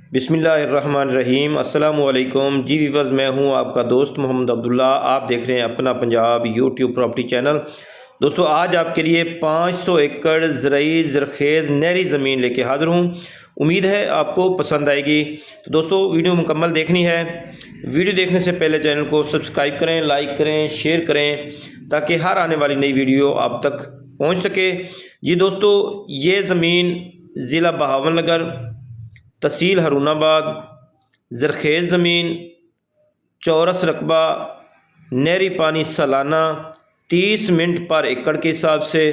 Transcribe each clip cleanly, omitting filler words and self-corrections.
बिस्मिल्लाहिर्रहमानिर्रहीम। अस्सलाम वालेकुम जी व्यूअर्स, मैं हूं आपका दोस्त मोहम्मद अब्दुल्ला। आप देख रहे हैं अपना पंजाब यूट्यूब प्रॉपर्टी चैनल। दोस्तों, आज आपके लिए 500 एकड़ ज़रई ज़रखेज़ नहरी ज़मीन लेके हाज़िर हूं। उम्मीद है आपको पसंद आएगी। तो दोस्तों, वीडियो मुकम्मल देखनी है। वीडियो देखने से पहले चैनल को सब्सक्राइब करें, लाइक करें, शेयर करें, ताकि हर आने वाली नई वीडियो आप तक पहुँच सके। जी दोस्तों, ये ज़मीन ज़िला बहावलनगर, तहसील हरुणाबाद, ज़रखेज़ ज़मीन, चौरस रकबा, नहरी पानी सालाना 30 मिनट पर एकड़ के हिसाब से।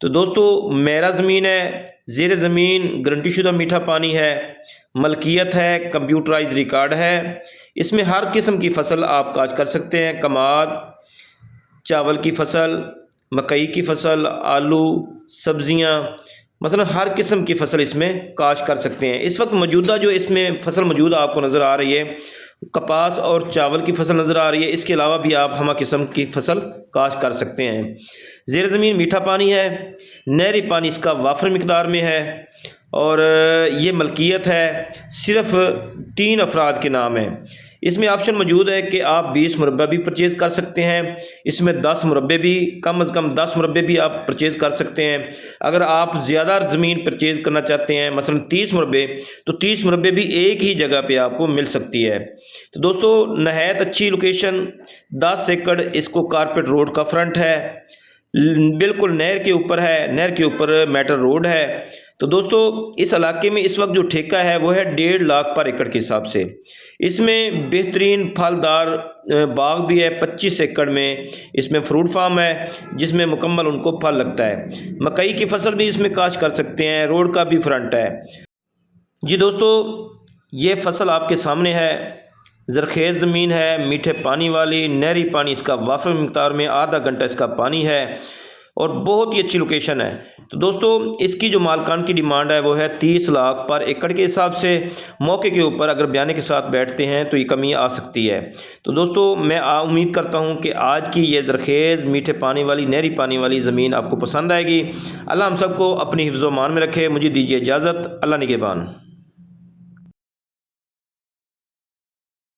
तो दोस्तों, मेरा ज़मीन है, ज़ेर ज़मीन गारंटी शुदा मीठा पानी है, मलकियत है, कंप्यूटराइज रिकॉर्ड है। इसमें हर किस्म की फ़सल आप काश कर सकते हैं। कमाद, चावल की फ़सल, मकई की फ़सल, आलू, सब्ज़ियाँ, मसलन हर किस्म की फ़सल इसमें काश कर सकते हैं। इस वक्त मौजूदा जो इसमें फ़सल मौजूद आपको नज़र आ रही है, कपास और चावल की फ़सल नज़र आ रही है। इसके अलावा भी आप हमा किस्म की फ़सल काश कर सकते हैं। ज़ेर ज़मीन मीठा पानी है, नहरी पानी इसका वाफर मिकदार में है, और ये मलकियत है सिर्फ़ 3 अफराद के नाम है। इसमें ऑप्शन मौजूद है कि आप 20 मुरब्बा भी परचेज़ कर सकते हैं। इसमें 10 मुरब्बे भी, कम अज़ कम 10 मुरब्बे भी आप परचेज़ कर सकते हैं। अगर आप ज़्यादा ज़मीन परचेज़ करना चाहते हैं, मसलन 30 मुरब्बे, तो 30 मुरब्बे भी एक ही जगह पे आपको मिल सकती है। तो दोस्तों, नहायत अच्छी लोकेशन, 10 एकड़ इसको कारपेट रोड का फ्रंट है, बिल्कुल नहर के ऊपर है, नहर के ऊपर मेटल रोड है। तो दोस्तों, इस इलाके में इस वक्त जो ठेका है वो है 1.5 लाख पर एकड़ के हिसाब से। इसमें बेहतरीन फलदार बाग भी है। 25 एकड़ में इसमें फ्रूट फार्म है, जिसमें मुकम्मल उनको फल लगता है। मकई की फसल भी इसमें काश कर सकते हैं। रोड का भी फ्रंट है। जी दोस्तों, ये फसल आपके सामने है। ज़रखेज़ ज़मीन है, मीठे पानी वाली, नहरी पानी इसका वाफर मिक़दार में, आधा घंटा इसका पानी है, और बहुत ही अच्छी लोकेशन है। तो दोस्तों, इसकी जो मालकान की डिमांड है वो है 30 लाख पर एकड़ के हिसाब से। मौके के ऊपर अगर बयाने के साथ बैठते हैं तो ये कमी आ सकती है। तो दोस्तों, मैं उम्मीद करता हूँ कि आज की ये ज़रखेज़ मीठे पानी वाली, नहरी पानी वाली ज़मीन आपको पसंद आएगी। अल्लाह हम सबको अपनी हिफ्ज़-ओ-मान में रखे। मुझे दीजिए इजाज़त। अल्लाह निगहबान।